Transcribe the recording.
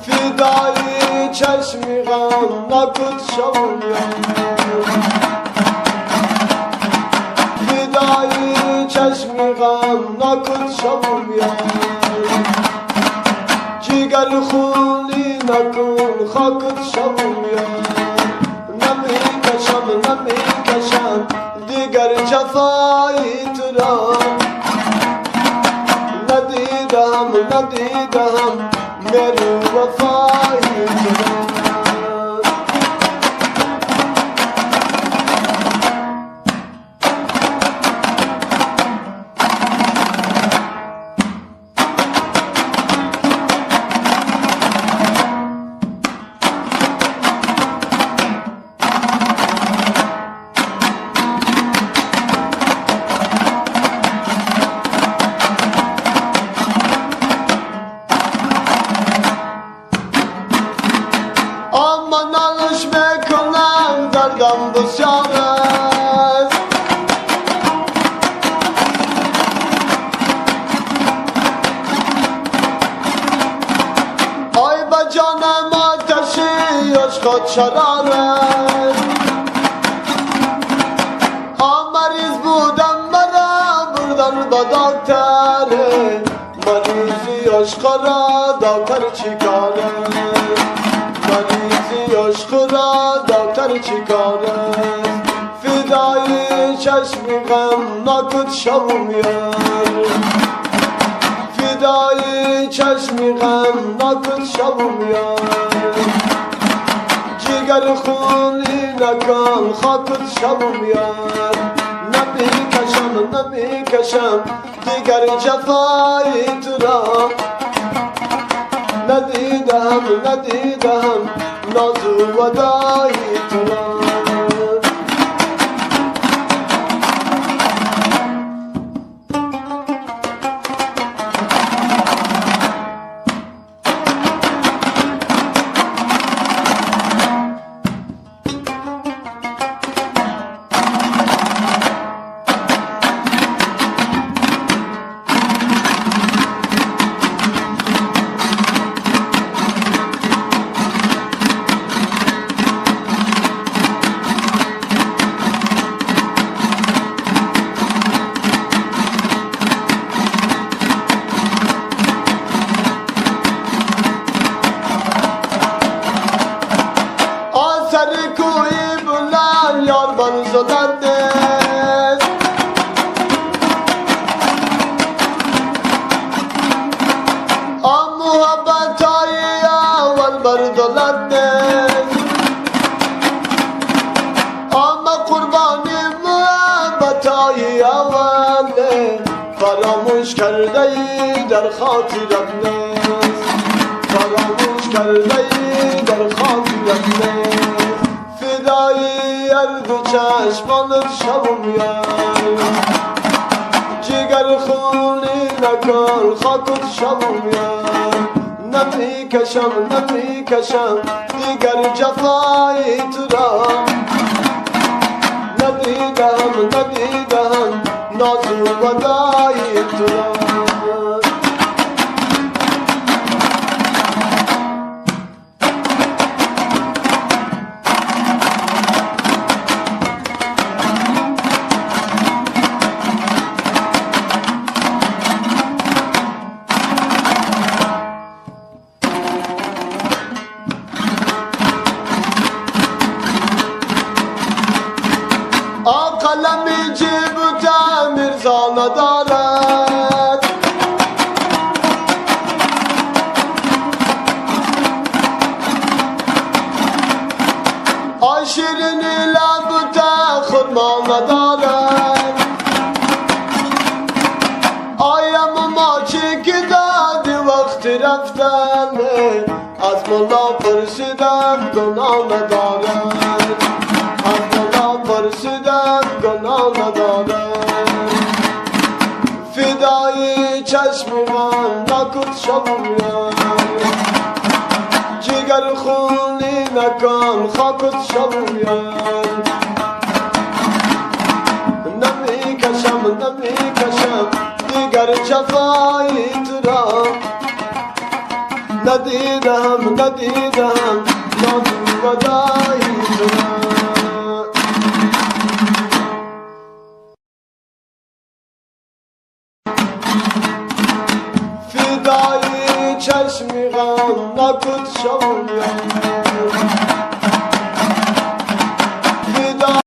فدای چشم غم نکن شوم فدای چشم غم نکن شوم جگر خونی نکن خاکت شوم نمی کشم دیگر جفایی تو را ندیدم میرو وفایی تو را نالش میکنم دردم بسیار است آی به جانم آتشی عشقت شرار است مریض بودم مرا بردن به دکتر مریضی عشق را دکتر چی کاره مریضی عشق را دکتر چی کاره فدای چشم غم نکن شوم یار فدای چشم غم نکن شوم یار جگر خونی نکن خاکت شوم یار نمی کشم دیگر جفایی تو را ندیدم نازو ودایی تو را سر کوی بلند یار بر زدن نیست محبت های اول بر دولت نیست قربانی محبت های اول فراموش کرده ای در خاطرت نیست فراموش کرده ای در خاطرت نیست فدای هر دو چشمانت شوم یار جگر خونی نکن خاکت شوم یار نمی کشم دیگر جفایی تو را ندیدم نازو ودایی تو را قلمی جیب و تعمیر ندارد شیرینی لب و خرما ندارد آیم ما چی که دادی وقت رفتن از مولا پرسیدم گناه ندارد از مولا پرسیدم گناه ندارد فدای چشم من نکن شوم یار جگر خونی نکن خاکت شوم یار نمی کشم دیگر جفایی تو را ندیدم نادون ودایی کنم فدای چشمی غم نکن شویم